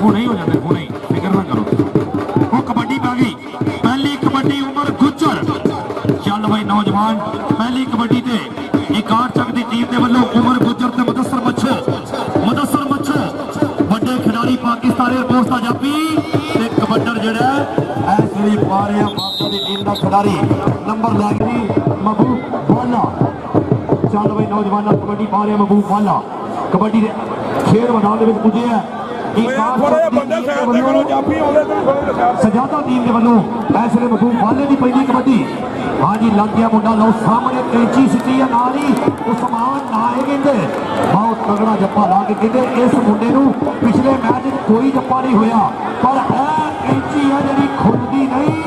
हुणे ही हो जाते, हुणे ही, फिक्र ना करो। वो कबड्डी पै गई, पहली कबड्डी उमर गुज्जर। चल भाई नौजवान, पहली कबड्डी ते इकार चक दी टीम दे वल्लों उमर गुज्जर ते मुदस्सर मच्छो वड्डे खिडारी पाकिस्तान एयरफोर्स दा जापी ते कबड्डर जिहड़ा इस वेले पा रहा माता दी टीम दा खिडारी नंबर लै गई महबूब वाला। चल भाई नौजवान कबड्डी पा रहा महबूब वाला, कबड्डी दे खेल मैदान दे विच पुजे है सजादा टीम के वालों ऐसे महबूब वाले की पहली कबड्डी। हाँ जी लग गया मुंडा, लो सामने कैंची सिटी है नारी उस्मान नाए कहते बहुत तगड़ा जप्पा ला के कहते इस मुंडे नूं पिछले मैच में कोई जप्पा नहीं होया पर कैंची है जी खुलती नहीं।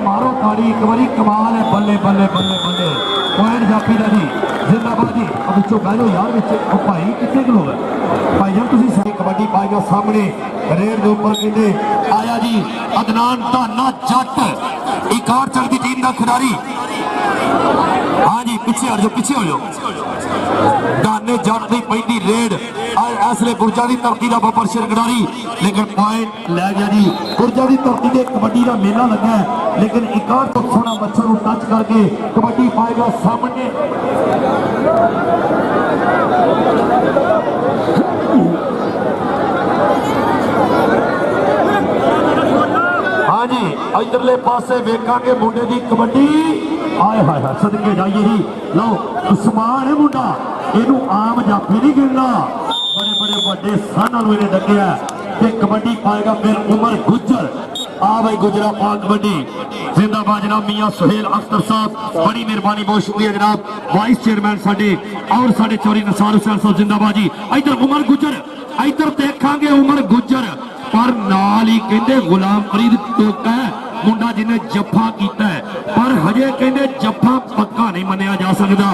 मारो ताड़ी एक बारी कमाल है, बल्ले बल्ले बल्ले बल्ले पॉइंट जापी का जी जिंदाबाद जी। अब बह जाओ यार भाई कितने किलो है भाई जब तुम सारी कबड्डी पाएगा सामने रेड के उपर कहते आया जी अदनान धाना जट इकार चक की टीम का खिडारी। हाँ जी पीछे हो जाओ धाने जट की पैंती रेड इसलिए गुर्जा की धरती का बबर शेर खिडारी लेकिन पॉइंट लै गया जी। गुर्जा की धरती से कबड्डी का मेला लगा है लेकिन इकार तो सोना मच्छर को टच करके कबड्डी पाएगा सामने। हाँ जी इधरले पासे वेखांगे मुंडे की कबड्डी। हाय हाय हाय सदके जाइए जी, लो उस्मान है मुंडा इनू आम जाफी नहीं गिरना, बड़े बड़े बड़े सन इन्हें डकिया ते कबड्डी पाएगा फिर उमर गुज्जर। आ भाई गुजरा पा कबड्डी जिंदाबाद जनाब मियां सुहेल अख्तर साहब, बड़ी मेहरबानी बहुत शुक्रिया जनाब वाइस चेयरमैन साडे और साडे चौरी नसार हुसैन साहब जिंदाबाद जी। इधर उमर गुज्जर, इधर देखांगे उमर गुज्जर पर नाल ही कहते गुलाम फरीद टोका है मुंडा जिन्हें जफा किया है पर हजे कहते जफा पक्का नहीं मनिया जा सकता,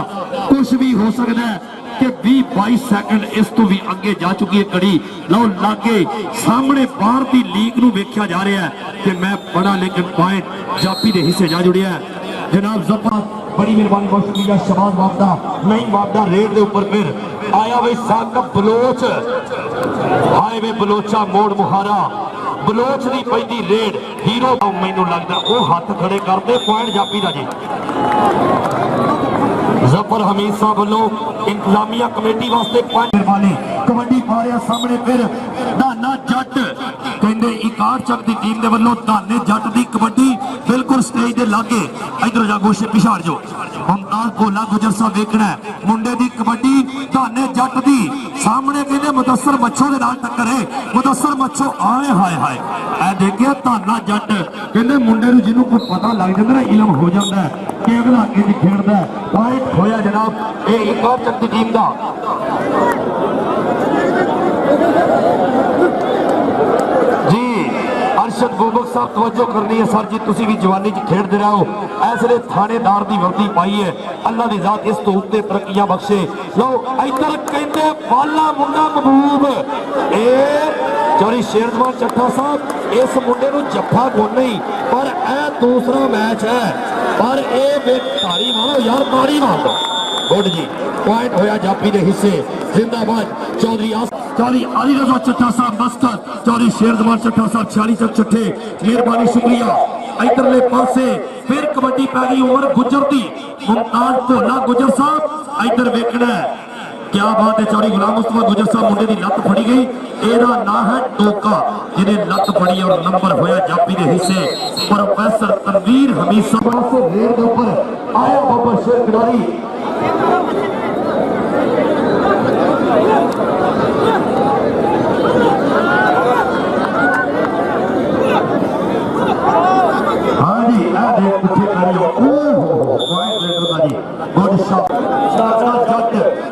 कुछ भी हो सकता है कि 20-22 सैकंड इस तो भी अगे जा चुकी है कड़ी। लो लागे सामने बाहर की लीग नूं वेख्या जा रहा है कि मैं बड़ा लेकिन पॉइंट जापी के हिस्से जा जुड़िया है जनाब जफा। बड़ी मेहरबानी बहुत शुक्रिया शबाज वापदा नहीं वापदा रेड के उपर फिर आया भाई साकब बलोच। हाय वे बलोचा मोड़ मुहारा बलोच की पैंती रेड हीरो मैनू लगता वो हाथ खड़े करते पॉइंट जापी का जी। जफर हमीद साहब वालों इंतजामिया कमेटी वास्ते मेहरबानी कबड्डी पा रहा सामने फिर धाना जट कहते इकार चक की टीम के वालों धाने जट की कबड्डी बिल्कुल स्टेज के लागे। इधर जा गोशे पिछाड़ जो मुमताज भोला गुजर साहब देखना है मुंडे की कबड्डी धाने जट की सामने कहते मुदस्सर मच्छो के नाल टक्कर है मुदस्सर मच्छो आए हाय हाय ऐ देखिए धाना जट कहते मुंडे नूं जिन्हों कोई पता लग जाता ना इलम हो जाता है कि अगला इंज खेलता है। पॉइंट होया जनाब ये इकार चक की टीम का। जी अरशद गोगल साहब तवज्जो करनी है सर जी, तुसी भी जवानी च खेडते रहो ऐसे थानेदार की वर्दी पाई है अल्लाह की जात इस तो उत्ते तरक्कियां बख्शे। लो इधर कहते वाला मुंडा महबूब ए चौरी शेरजमान चट्ठा साहब इस मुंडे नूं जफा कोई नहीं पर यह दूसरा मैच है पर यह तारी मारो यार तारी मार दो गुड जी। पॉइंट होया जापी के हिस्से जिंदाबाद चौधरी अली रजा चट्ठा साहब मस्कत चौधरी शेरजमान चट्ठा साहब 46 तक चट्ठे मेहरबानी शुक्रिया। इधरले पासे फिर कबड्डी पै गई उमर गुज्जर की मुमताज भोला गुजर साहब इधर वेखना है क्या बात है। चौधरी गुलाम मुस्तफा गुजर साहब मुंडे की लत फड़ी गई एदा ना है टोका जिन्हें लत फड़ी और नंबर होया जापी के हिस्से प्रोफेसर तनवीर हमीद साहब से रेड के ऊपर आया बबर शेर खिडारी। हाँ जी पिछे कर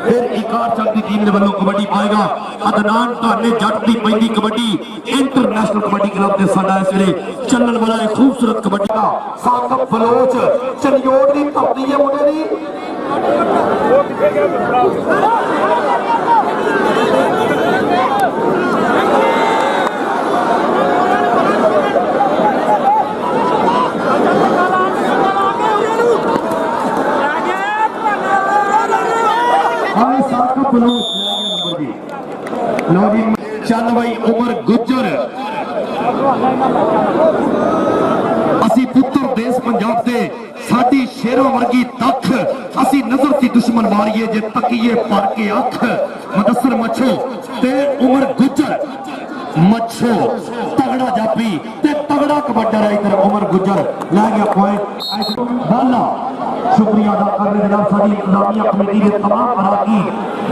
फिर इकार चक की टीम के वालों कबड्डी पाएगा अदनान धाने जट की पैंती कबड्डी इंटरनेशनल कबड्डी क्लब के साडा इस वेले चलने वाला एक खूबसूरत कबड्डी का साकब बलोच चंडियोड़ की धरती है मुंडे की। चल भाई उमर गुजर असी पुत्र देश पंजाब से साडी शेरों वर्गी तख असी नजर सी दुश्मन मारिए जे तकीए पर के अख मुदस्सर मच्छो ते उमर गुजर मच्छो तगड़ा जापी ते तगड़ा कबड्डर है इधर उमर गुजर लै गया पॉइंट बाला शुक्रिया अदा कर रहे जनाब साडी इंतजामिया कमेटी के तमाम अराकीन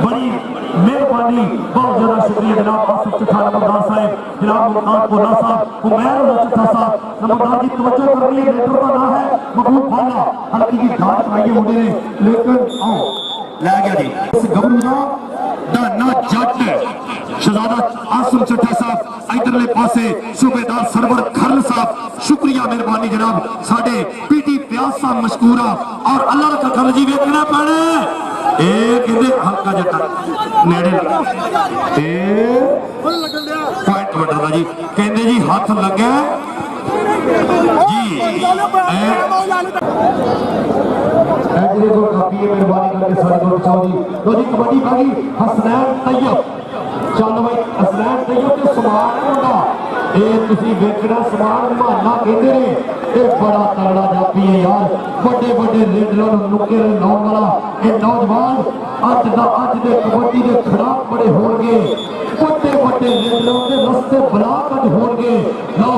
बड़ी मेहरबानी बहुत ज्यादा शुक्रिया जनाब आसिफ चट्ठा नंबरदार साहब जनाब मुमताज बोला साहब उमैर चट्ठा साहब नंबरदार की तवज्जो कर रही है लीडर का नाम है महबूब वाला हल्की की जांच कराइए मुंडे ने लेकिन आओ लै गया जी इस गबरू दा ना जट शहजादा आसिफ चट्ठा साहब इधरले पासे सूबेदार सरवर खरल साहब शुक्रिया मेहरबानी जनाब साडे पीटी प्यास साहब मशकूरा और अल्लाह रखा खल जी वेखना पैना ए कहते हल्का जटा नेड़े पॉइंट वड्डा जी कहते जी हाथ लगे जी मेहरबानी करके सारे को बचाओ जी लो जी कबड्डी भागी हसनैन तैयब चल भाई हसनैन तैयब ते समान मुंडा ये तुसी वेखना समान महाना कहते ने ये बड़ा तगड़ा जापी है यार बड़े बड़े लीडरों नुके लाने वाला ये नौजवान अज दे कबड्डी के खिलाफ बड़े होंगे बड़े बड़े लीडरों के रस्ते ब्लॉक अज होंगे लो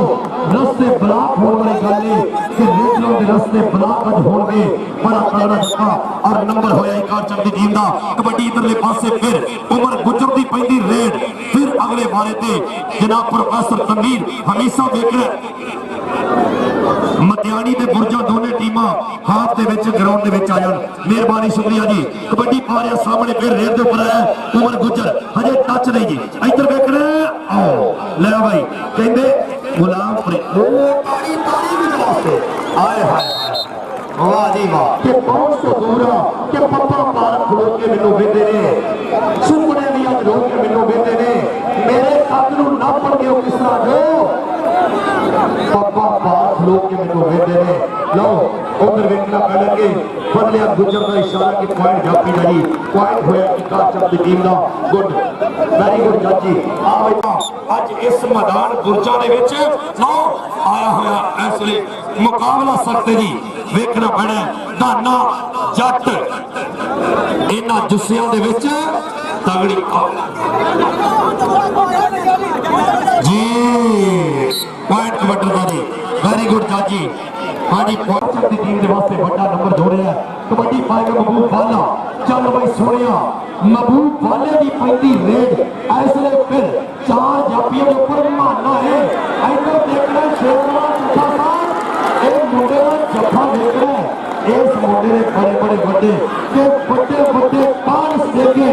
रस्ते ब्लॉक होने वाली गल है कि लीडरों के रस्ते ब्लॉक अज होंगे बड़ा तगड़ा जप्पा और नंबर होया इकार चंद दी टीम दा कबड्डी इधरले पासे फिर उमर गुजर दी पैंदी रेड फिर अगले बारे ते जनाब प्रोफेसर तनवीर हमेशा देख रहे मतियानी ते बुरजा दोने टीमां हाफ दे विच ग्राउंड दे विच आ जान मेहरबानी शुक्रिया जी कबड्डी पा रहा सामने फिर रेड दे ऊपर आया उमर गुजर हजे टच नहीं जी इधर देखना आओ ले भाई कहंदे गुलाम पानी पानी भी वास्ते आए हाय वाह जी वाह के पहुंच तो दूरा के पप्पा पार खलो के मेनू वेंदे ने सुपने दी अज रो के मेनू वेंदे ने मेरे कद नू नापण के किस तरह जो पापा पार खलो के मेनू वेंदे ने लो उधर वेखना पैना के बदलिया गुजर का इशारा की पॉइंट जापी दा जी पॉइंट होया इकार चंद दी टीम दा गुड वेरी गुड जजी आ भाई आज इस मैदान गुरजा दे विच नो आया होया इसलिए मुकाबला सकते जी वेखना पैना दाना जट इन्हां जुस्सियां दे विच तगड़ी जी पॉइंट कबड्डी दा जी वेरी गुड जाजी हाँ जी पॉइंट की टीम के वास्ते बड़ा नंबर जोड़े कबड्डी पाएगा महबूब वाला चल भाई सोनिया महबूब वाले की पैंती रेड ऐसे फिर चार जापियों के ऊपर मानना है इधर देखना शेरवान चट्ठा साहब एक मुंडे का जफा देख रहा है इस मुंडे ने बड़े बड़े बड़े के बड़े बड़े कान देके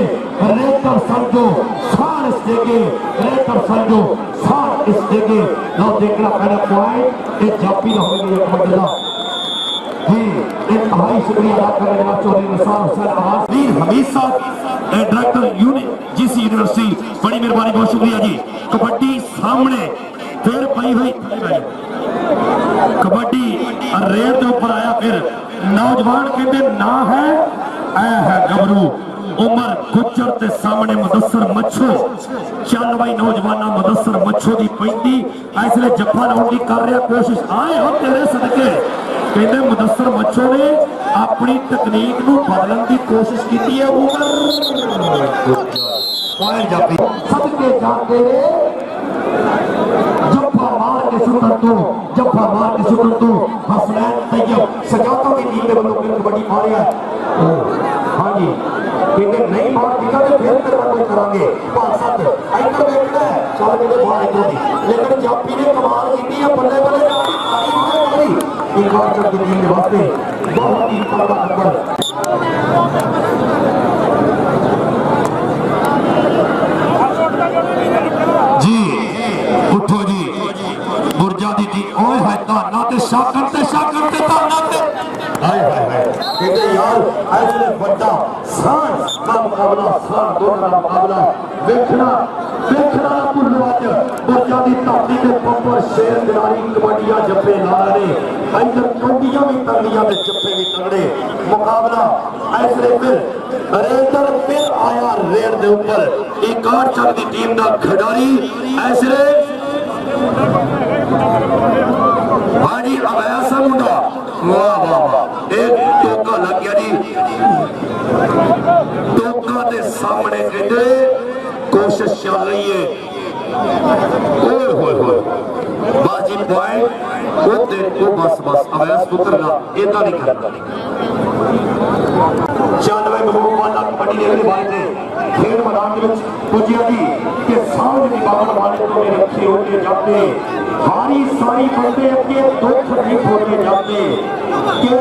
रेतर समझो शान देके रेतर समझो शान इस देके लो देखना पहले पॉइंट ये जापी ना होगी एक बंदा जी इंतहाई शुक्रिया अदा कर रहे हैं चौधरी निसार हुसैन आवाज वीर हमेशा डायरेक्टर यूनिट जीसी यूनिवर्सिटी बड़ी मेहरबानी बहुत शुक्रिया जी कबड्डी सामने फिर पई हुई कबड्डी रेड के ऊपर आया फिर नौजवान कहते ना है ऐ है गबरू उमर गुजर ते सामने मुदस्सर मच्छो चल भाई नौजवाना मुदस्सर मच्छो की पैंती इसलिए जफा लाने की कर रहा कोशिश आए हो तेरे सदके कहते मुदस्सर मच्छो ने अपनी तकनीक नूं बदलने की कोशिश की है सदके जाते जफा मार के सुटन तो हसनैन तैयब सजाता की टीम के वालों कबड्डी पा रहा है हाँ जी कहते नहीं मार दिया तो फिर तेरा कोई करांगे पासत इधर देखना है चल के बाहर इधर लेकिन जापी ने कमाल की है बल्ले बल्ले एक और चल की टीम के वास्ते बहुत ही तगड़ा नंबर जी उठो जी बुरजा दी टी ओए हाय ताना ते शाकर ते ताना ते हाय हाय हाय कहते यार ऐसे बड़ा शान का मुकाबला शान दोनों का मुकाबला देखना देखना पुरवाज बुरजा दी ताकती के पंपर शेर खिलाड़ी कबड्डियां जप्पे ला रहे इधर कबड्डियां भी तगड़ियां में जप्पे भी तगड़े मुकाबला ऐसे फिर रेडर फिर आया रेड के ऊपर एक चक की टीम का खिडारी ऐसे हाँ जी अब ऐसा मुंडा वाह वाह वाह एक टोका लग गया जी टोका के सामने कहते कोशिश चल रही है बाजी पॉइंट बस बस अवैस पुत्र का इदा नहीं करता 96 महबूब वाला कबड्डी देखने वाले खेल मैदान पुजिया जी के सामने निभाने वाले तो रखे होते जाते हारी सारी बंदे के दुख नहीं होते जाते के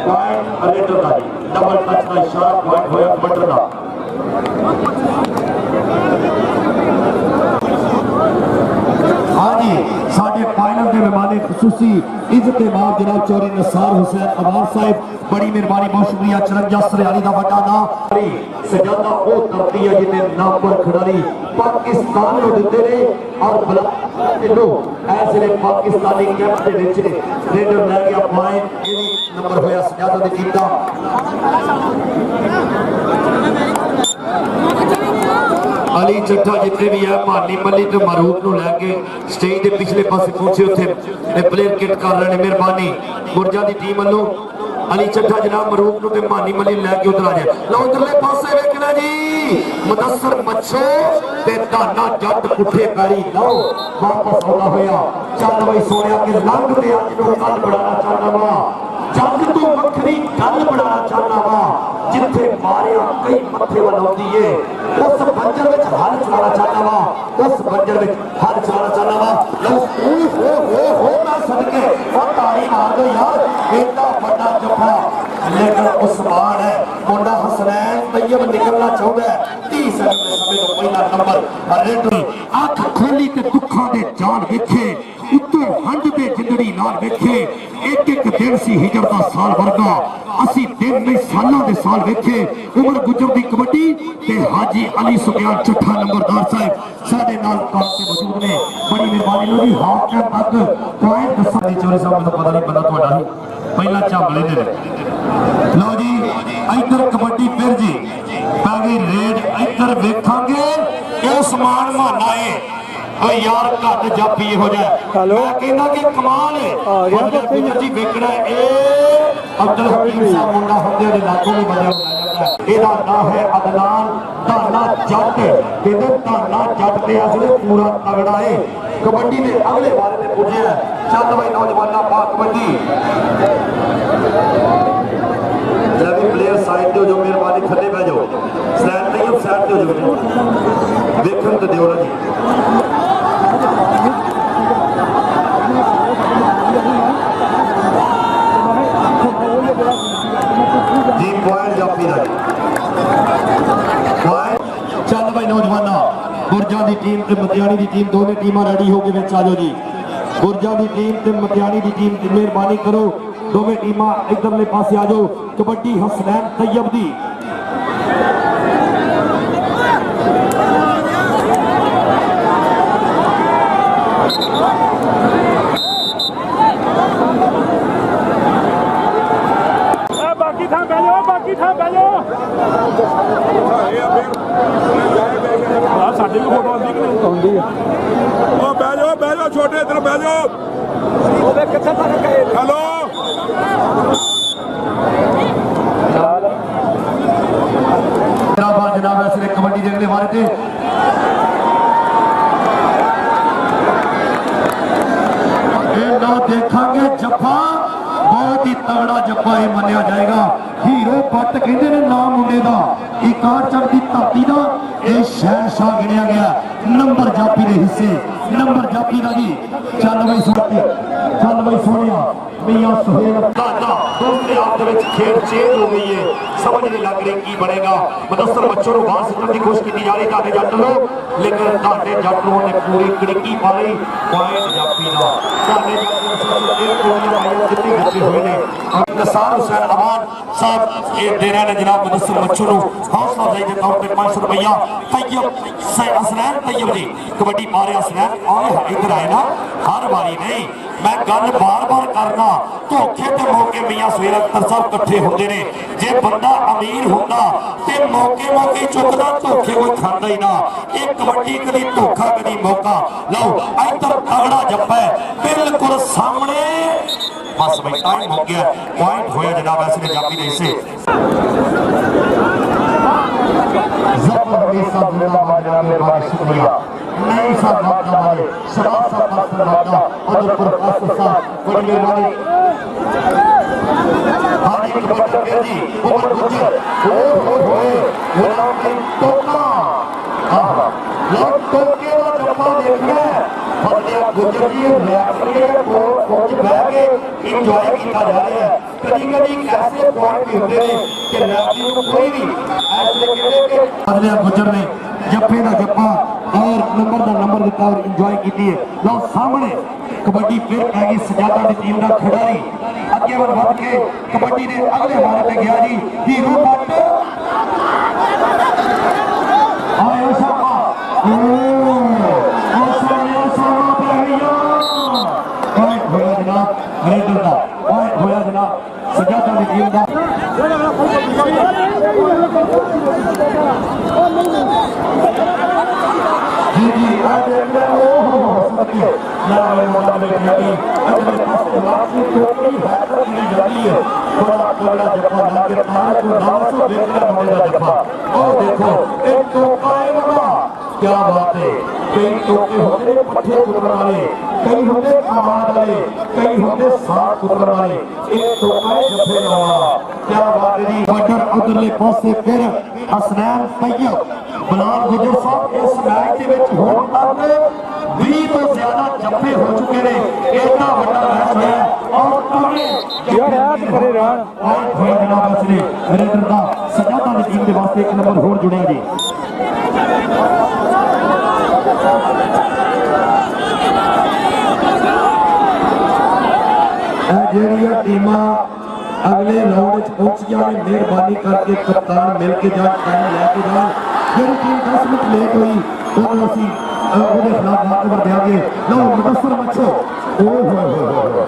पॉइंट रेडर का डबल टच का इशारा पॉइंट होया कबड्डी का हाँ जी साढ़े फाइनल के मेहमान खसूसी इज्जत बाद जनाब चौधरी नसार हुसैन अवार साहब बड़ी मेहरबानी बहुत शुक्रिया 54 सरियाली का वड्डा नाम सजादा वो धरती है जिन्हें नाम पर खिडारी पाकिस्तान को दिते ने और ऐसे पाकिस्तानी कैंप के विच रेडर ले गया पॉइंट नंबर होया सजादा दी टीम दा अली चट्ठा जितने भी है मानी मली तो मरूफ को लैके स्टेज के पिछले पासे पहुंचे उत्थे प्लेयर किट कर रहे हैं मेहरबानी गुरजा की टीम वालों अली चट्ठा जनाब मरूफ को मानी मली लैके उधर आ जाए लो उधरले पासे वेखना जी मुदस्सर मच्छो ते धाना जट पुठे पैरी लो वापस आना होया चल बई सोनिया के लंघ ते अज तो कल बढ़ाना चाहना वा जग तो वखरी गल बढ़ाना चाहना वा जिथे मारिया कई मथे बनाती है उस बंजर में हल चलाना चाहना वा उस बंजर में हल चलाना चाहना वा हो मैं सदके और तारी मार दो यार एडा बड़ा जफा लेकिन उस्मान है मुंडा हसनैन तैयब निकलना चाहता है 30 सेकंड के समय तो पहला नंबर रेडर अख खोली ते दुखा दे जान वेखे उत्तों हंड दे जिंदड़ी नाल वेखे एक एक दिन सी हिजर दा साल वर्गा असी दिन नहीं सालों के साल वेखे उमर गुजर दी कबड्डी ते हाजी अली सुफियान चट्ठा नंबरदार साहब साडे नाल काम ते मौजूद ने बड़ी मेहरबानी लो जी हाफ टाइम तक पॉइंट दसानी चोरी साहब को पता नहीं बंदा ਤੁਹਾਡਾ ही पहला चांबले ने लो जी इधर कबड्डी फिर जी पै गई रेड इधर वेखांगे उस्मान माना है यार घट जापी हो जाए मैं कहना कि कमाल है जी वेखना अब्दुल हकीम साहब मुंडा होंदे दे लाखों भी बंदे ਇਹਦਾ ਨਾਮ ਹੈ ਅਦਨਾਨ ਧਾਨਾ ਜੱਟ ਕਹਿੰਦੇ ਧਾਨਾ ਜੱਟ ਤੇ ਅਸਲੇ ਪੂਰਾ ਤਗੜਾ ਹੈ ਕਬੱਡੀ ਦੇ ਅਗਲੇ ਬਾਰੇ ਤੇ ਪੁੱਜਿਆ ਚੱਲ ਬਈ ਨੌਜਵਾਨਾਂ ਪਾ ਕਬੱਡੀ जब प्लेयर साइड दे जो मेहरबानी थले बह जाओ साइड नहीं हो साइड दे जो देखन तो दियो ना जी पॉइंट जापी दा चल भाई नौजवाना गुरजा की टीम ते मतियानी की टीम दोनों टीमां रेडी हो गए आ जाओ जी गुरजा की टीम ते मतियानी की टीम मेहरबानी करो दोवें टीमां इधरले पासे आ जाओ कबड्डी हसनैन तैयब दी बाकी था पहले साढ़े भी फोटो आती आती है बह जाओ छोटे इधर बह जाओ हेलो जनाब ऐसे कबड्डी देखने वाले थे देखांगे जफा बहुत ही तगड़ा जफा ही मनिया जाएगा हीरो पट कहते ने नाम मुंडे का इकार चक की धरती का यह शहनशाह गिनिया गया नंबर जापी के हिस्से नंबर जापी का जी चल बई सोनिया मियां सुहेल दादा दूसरे हाथ में खेल चेंज हो गई है, समझ नहीं लग रही की बनेगा। मुदस्सिर बच्चों को बाहर सुटने की कोशिश की जा रही धाडे जट लोग, लेकिन धाडे जट लोगों ने पूरी कड़की पाई पॉइंट जापी का। धाडे जट जितने बच्चे हुए ने निसार हुसैन अमान साहब ये दे रहे हैं जनाब मुदस्सिर बच्चों को हौसला अफजाई के तौर पर 500 रुपया। तैयब हसनैन तैयब जी कबड्डी पा रहे हसनैन आए इधर आए ना हर बारी नहीं, मैं गल बार बार करना धोखे ते मौके मियां सुहेल अख्तर साहब इकट्ठे होंदे ने। जे बंदा अमीर होंदा ते मौके मौके चुकदा, धोखे कोई खांदा ही ना। ये कबड्डी कदी धोखा कदी मौका। लो इधर तगड़ा जप्पा है बिल्कुल सामने, बस भाई टाइम हो गया, पॉइंट होया जनाब ऐसे जापी ने इसे जबरदस्त जिंदाबाद जनाब मेहरबानी शुक्रिया। नहीं साहब माता वाले शराब साहब मास्टर माता और प्रोफेसर साहब बड़ी मेहरबानी। हां एक बच्चा जी उमर गुजर ओ वो नाम है टोका। हां लोग टोके वाला जप्पा देख रहे हैं फतेह गुजर जी रेफरी को कोच बैठ के एंजॉय किया जा रहा है। कभी-कभी ऐसे पॉइंट भी होते हैं कि रेफरी को कोई भी ऐसे कहते कि फतेह गुजर ने जप्पे का जप्पा और नंबर का नंबर दिता और इंजॉय की है। लो सामने कबड्डी फिर आएगी सजादा की टीम का खिडारी अगे बढ़ के कबड्डी ने अगले बार पे गया जी हीरो बट आया साहब ओ सामने सामने पे भैया पॉइंट होया जनाब रेडर का पॉइंट होया जनाब सजादा की टीम का। जी जी आज सके ना मोटा में खिलाड़ी अगले पासे वापसी टोपी हैकर की जाती है। बड़ा बड़ा जप्पा लाके पार को 900 देखकर मोटा जप्पा और देखो एक टोका आएगा, क्या बात है। कई टोके होते पट्टे कुतर वाले, कई होते कमाल वाले, कई होते साथ कुतर वाले, एक टोका जप्पे वाला, क्या बात है जी। बटर उधरले पासे फिर हसनैन तैयब बिलाल गुजर साहब इस मैच के विच होण तक 20 तो ज्यादा जप्पे हो चुके ने। इतना बड़ा मैच है और तगड़े यार याद करे रहन और होया जनाब असली रेडर का सजादा की टीम के वास्ते एक नंबर होर जुड़िया जी। ਜਿਹੜੀਆਂ ਟੀਮਾਂ अगले राउंड पहुंचिया ने मेहरबानी करके कप्तान मिल के जाए टाइम लैके जाए। ਜਿਹੜੀ टीम 10 मिनट लेट हुई ਉਹਨੂੰ ਅਸੀਂ ਉਹਦੇ ਖਿਲਾਫ ਮਾਤਬਰ ਦੇਾਂਗੇ। ਲਓ ਮੁਦੱਸਰ ਮੱਛੋ ਓਏ ਹੋਏ ਹੋਏ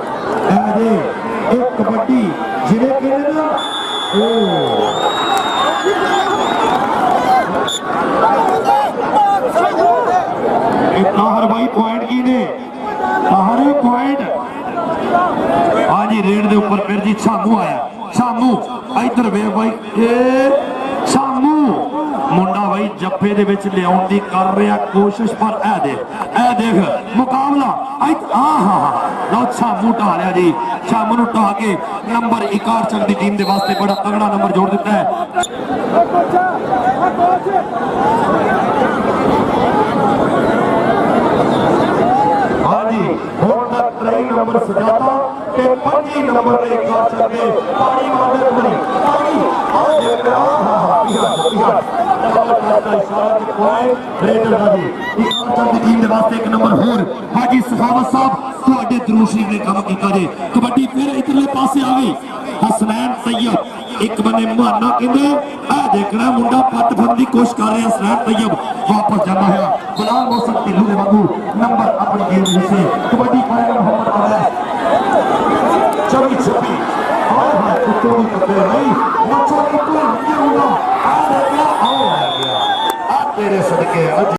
ਇਹ ਜੇ ਇਹ ਕਬੱਡੀ ਜਿਹੜੇ ਕਹਿੰਦੇ ਨਾ ਇਹ ਤਾਹਰ ਬਾਈ ਪੁਆਇੰਟ ਕੀ ਨੇ ਤਾਹਰ ਪੁਆਇੰਟ। हाँ जी रेड के उपर फिर जी शामू आया, शामू इधर वे भाई शामू मुंडा भाई जप्फे दे विच लियाउण दी कर रहा कोशिश पर ए देख मुकाबला लो शामू ढा लिया जी। शामू नूं ढा के नंबर 61 चक दी टीम दे वास्ते बड़ा तगड़ा नंबर जोड़ दिता है। हाँ जी हुण तक 23 नंबर सजादा ते 25 नंबर पे कार चलते पानी मारने पड़ी पानी और देख इशारा के पॉइंट रेडर का जी इस चलती टीम के वास्ते एक नंबर होर हाजी सखावत साहब ਤੁਹਾਡੇ ਦਰੂਸ਼ੀ ने काम किया जे। कबड्डी फिर इधरले पासे आ गई हसनैन तैयब एक बने मुहाना कहते आ देखना मुंडा पट फन की कोशिश कर रहे हसनैन तैयब वापस जाना है बिलाल मौसम ढिल्लू के वांगू नंबर अपनी गेम से कबड्डी पाएगा मोहम्मद अवैस 24-26 हां कुत्तों की कपड़े नहीं मच्छर को ये होगा आ गया आ तेरे सदके